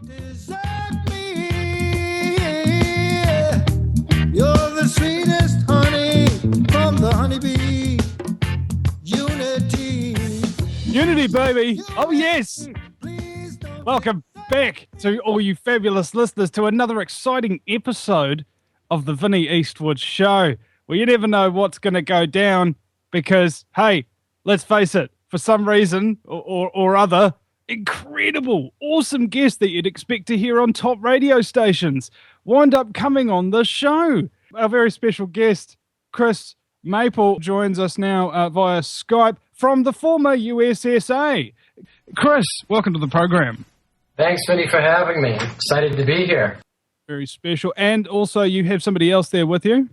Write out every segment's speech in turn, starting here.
Desert me. You're the sweetest honey from the honeybee. Unity, baby. Oh, yes. Welcome back to all you fabulous listeners to another exciting episode of the Vinny Eastwood Show, where you never know what's going to go down because, hey, let's face it, for some reason or other, incredible, awesome guests that you'd expect to hear on top radio stations wind up coming on the show. Our very special guest, Chris Maple, joins us now via Skype from the former USSA. Chris, welcome to the program. Thanks, Vinny, for having me. Excited to be here. Very special. And also you have somebody else there with you?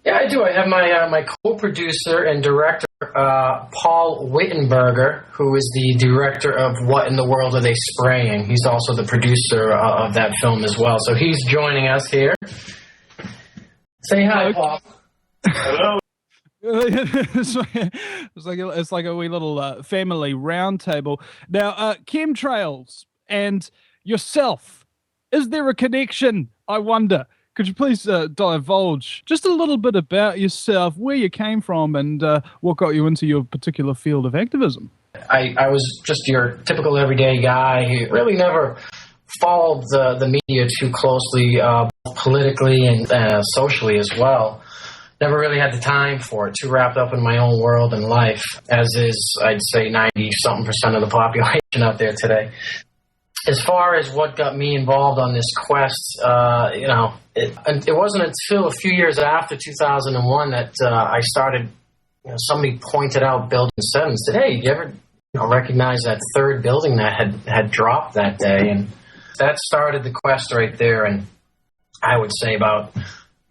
Yeah, I do. I have my co-producer and director, Paul Wittenberger, who is the director of What in the World Are They Spraying? He's also the producer of that film as well. So he's joining us here. Say hi, Paul. Hello. It's like a wee little family round table. Now, chemtrails and yourself, is there a connection, I wonder? Could you please divulge just a little bit about yourself, where you came from, and what got you into your particular field of activism? I was just your typical everyday guy who really never followed the media too closely, politically and socially as well. Never really had the time for it, too wrapped up in my own world and life, as is, I'd say, 90-something% of the population out there today. As far as what got me involved on this quest, it wasn't until a few years after 2001 that I started, somebody pointed out Building 7 and said, hey, you ever recognize that third building that had dropped that day? And that started the quest right there, and I would say about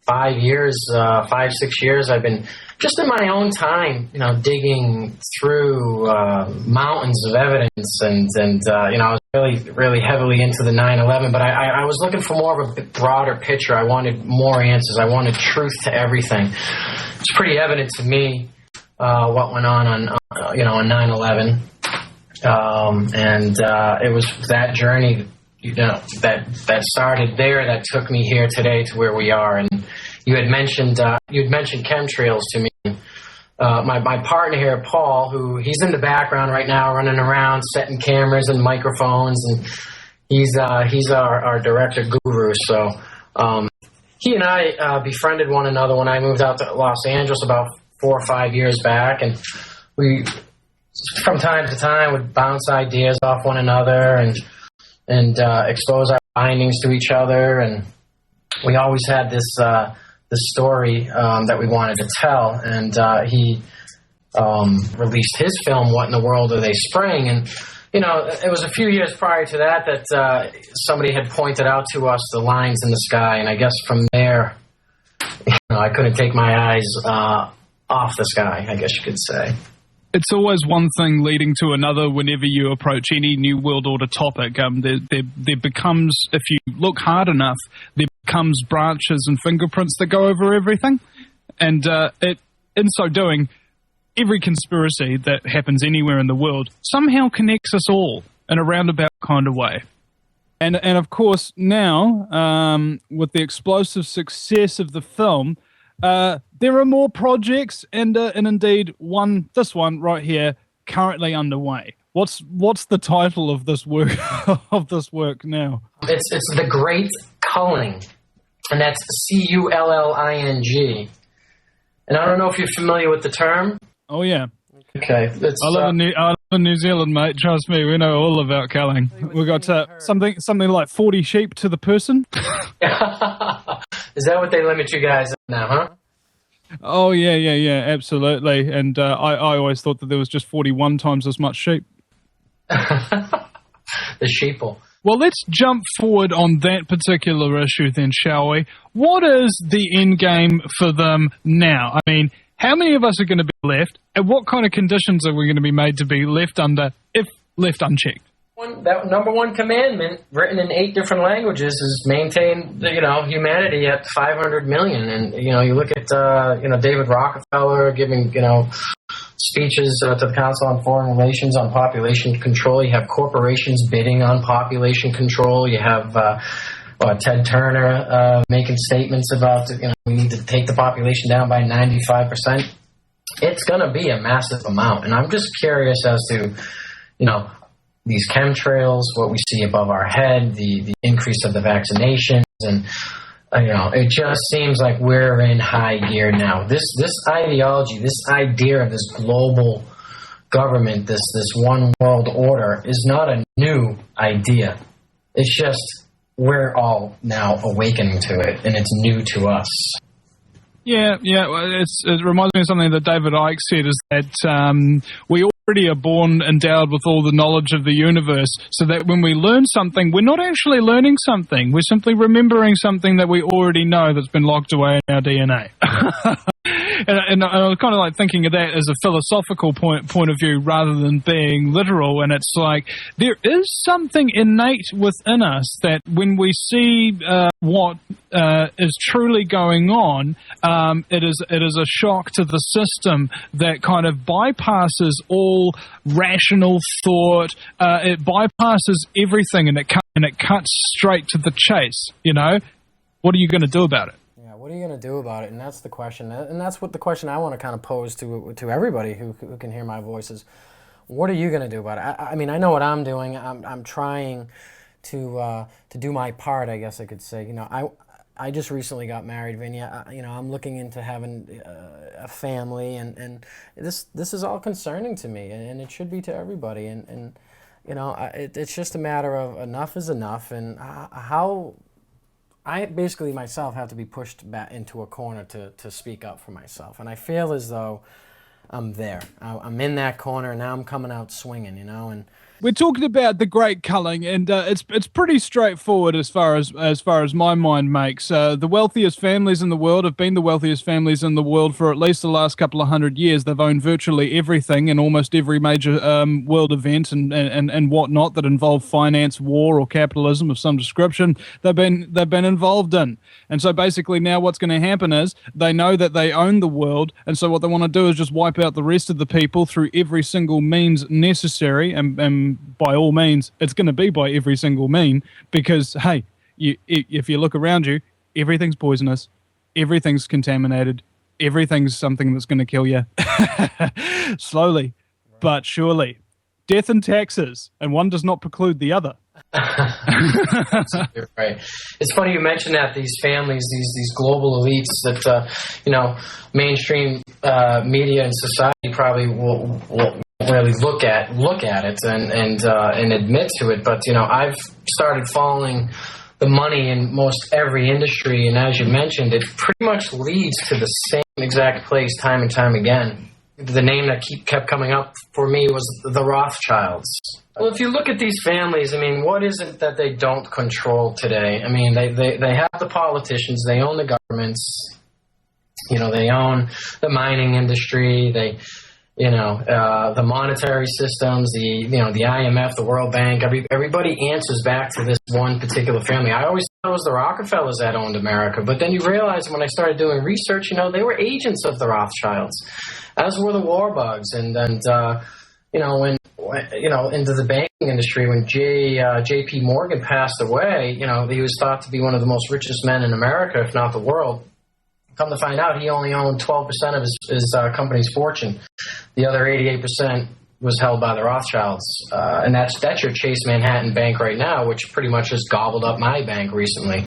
5, 6 years, I've been just in my own time, digging through mountains of evidence, and I was really heavily into the 9/11, but I was looking for more of a broader picture. I wanted more answers. I wanted truth to everything. It's pretty evident to me what went on 9/11, and it was that journey, that started there, that took me here today to where we are. And you had mentioned chemtrails to me. My partner here, Paul, who he's in the background right now, running around setting cameras and microphones, and he's our director guru. So he and I befriended one another when I moved out to Los Angeles about 4 or 5 years back, and we from time to time would bounce ideas off one another and expose our findings to each other, and we always had this story that we wanted to tell, and he released his film, What in the World Are They Spraying? And it was a few years prior to that somebody had pointed out to us the lines in the sky, and I guess from there, I couldn't take my eyes off the sky, I guess you could say. It's always one thing leading to another whenever you approach any New World Order topic. There becomes, if you look hard enough, there becomes branches and fingerprints that go over everything. And in so doing, every conspiracy that happens anywhere in the world somehow connects us all in a roundabout kind of way. And of course, now, with the explosive success of the film, there are more projects, and indeed this one right here, currently underway. What's the title of this work now? It's The Great Culling, and that's Culling. And I don't know if you're familiar with the term. Oh yeah. Okay. I live in New Zealand, mate. Trust me, we know all about culling. We've got something like 40 sheep to the person. Is that what they limit you guys at now, huh? Oh, yeah, absolutely. And I always thought that there was just 41 times as much sheep. The sheeple. Well, let's jump forward on that particular issue then, shall we? What is the end game for them now? I mean, how many of us are going to be left, and what kind of conditions are we going to be made to be left under if left unchecked? That number one commandment, written in 8 different languages, is maintain humanity at 500 million. And you look at David Rockefeller giving speeches to the Council on Foreign Relations on population control. You have corporations bidding on population control. You have Ted Turner making statements about, we need to take the population down by 95%. It's going to be a massive amount. And I'm just curious as to, these chemtrails, what we see above our head, the increase of the vaccinations, and it just seems like we're in high gear now. This ideology, this idea of this global government, this one world order is not a new idea. It's just we're all now awakening to it, and it's new to us. Yeah. It reminds me of something that David Icke said, is that we already are born endowed with all the knowledge of the universe, so that when we learn something, we're not actually learning something. We're simply remembering something that we already know that's been locked away in our DNA. And I was kind of like thinking of that as a philosophical point of view rather than being literal. And it's like there is something innate within us that when we see what is truly going on, it is a shock to the system that kind of bypasses all rational thought. It bypasses everything, and it cuts straight to the chase. What are you going to do about it? What are you going to do about it? And that's the question. And that's what the question I want to kind of pose to everybody who can hear my voice is, what are you going to do about it? I mean, I know what I'm doing. I'm trying to do my part, I guess I could say. I just recently got married, Vinny. I'm looking into having a family, and this is all concerning to me, and it should be to everybody. And it's just a matter of enough is enough, and how I basically myself have to be pushed back into a corner to speak up for myself. And I feel as though I'm there. I'm in that corner, and now I'm coming out swinging, and we're talking about the Great Culling, and it's pretty straightforward as far as my mind makes. The wealthiest families in the world have been the wealthiest families in the world for at least the last couple of 100 years. They've owned virtually everything in almost every major world event and whatnot that involve finance, war, or capitalism of some description. They've been involved in, and so basically now what's going to happen is they know that they own the world, and so what they want to do is just wipe out the rest of the people through every single means necessary, and by all means, it's going to be by every single mean, because, hey, if you look around you, everything's poisonous, everything's contaminated, everything's something that's going to kill you. Slowly, but surely. Death and taxes, and one does not preclude the other. You're right. It's funny you mentioned that these families, these global elites that mainstream media and society probably will really look at it and admit to it. But I've started following the money in most every industry, and as you mentioned, it pretty much leads to the same exact place time and time again. The name that kept coming up for me was the Rothschilds. Well, if you look at these families, I mean, what is it that they don't control today? I mean, they have the politicians, they own the governments, they own the mining industry, the monetary systems, the IMF, the World Bank. Everybody answers back to this one particular family. I always thought it was the Rockefellers that owned America, but then you realize when I started doing research, they were agents of the Rothschilds, as were the Warbugs, and when into the banking industry. When J.P. Morgan passed away, he was thought to be one of the most richest men in America, if not the world. Come to find out, he only owned 12% of his company's fortune. The other 88% was held by the Rothschilds, and that's your Chase Manhattan Bank right now, which pretty much has gobbled up my bank recently.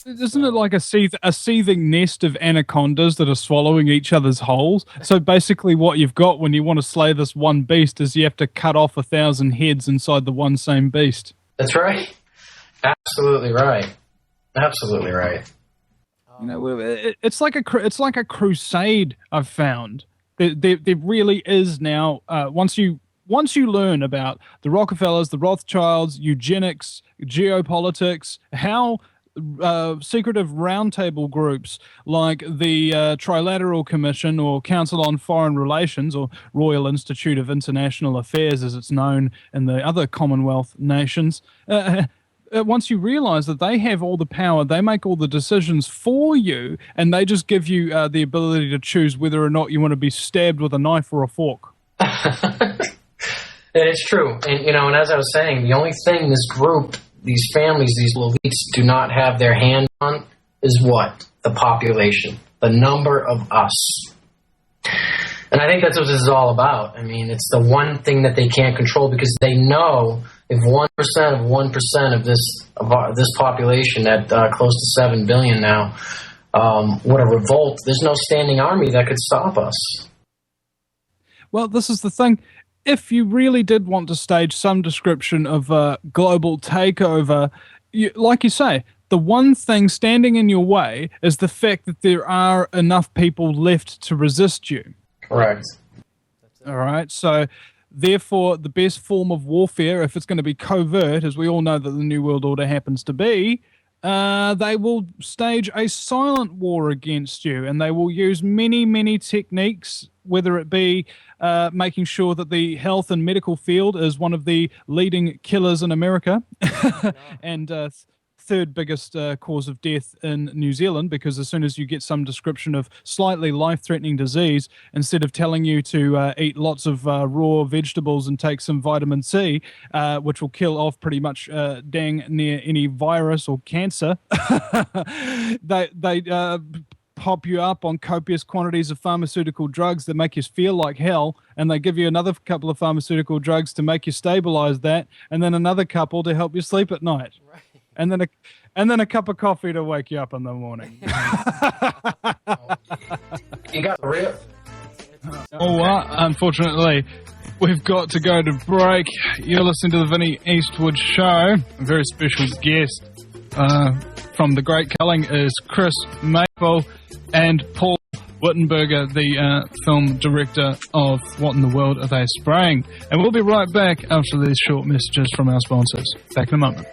Isn't it like a seething nest of anacondas that are swallowing each other's holes? So basically what you've got when you want to slay this one beast is you have to cut off 1,000 heads inside the one same beast. That's right. Absolutely right. Absolutely right. It's like a crusade, I've found. There really is now, once you learn about the Rockefellers, the Rothschilds, eugenics, geopolitics, how secretive roundtable groups like the Trilateral Commission or Council on Foreign Relations or Royal Institute of International Affairs, as it's known in the other Commonwealth nations, once you realize that they have all the power, they make all the decisions for you, and they just give you the ability to choose whether or not you want to be stabbed with a knife or a fork. It's true. And as I was saying, the only thing this group, these families, these elites do not have their hand on is what? The population, the number of us. And I think that's what this is all about. I mean, it's the one thing that they can't control, because they know if 1% of 1% of this population at close to 7 billion now would a revolt, there's no standing army that could stop us. Well, this is the thing. If you really did want to stage some description of a global takeover, like you say, the one thing standing in your way is the fact that there are enough people left to resist you. Correct. All right. So, therefore, the best form of warfare, if it's going to be covert, as we all know that the New World Order happens to be, they will stage a silent war against you, and they will use many, many techniques, whether it be making sure that the health and medical field is one of the leading killers in America, and third biggest cause of death in New Zealand, because as soon as you get some description of slightly life-threatening disease, instead of telling you to eat lots of raw vegetables and take some vitamin C, which will kill off pretty much dang near any virus or cancer, they pop you up on copious quantities of pharmaceutical drugs that make you feel like hell, and they give you another couple of pharmaceutical drugs to make you stabilize that, and then another couple to help you sleep at night. Right. And then a cup of coffee to wake you up in the morning. You got the real. Unfortunately, we've got to go to break. You're listening to the Vinny Eastwood Show. A very special guest from the Great Culling is Chris Maple and Paul Wittenberger, the film director of What in the World Are They Spraying? And we'll be right back after these short messages from our sponsors. Back in a moment.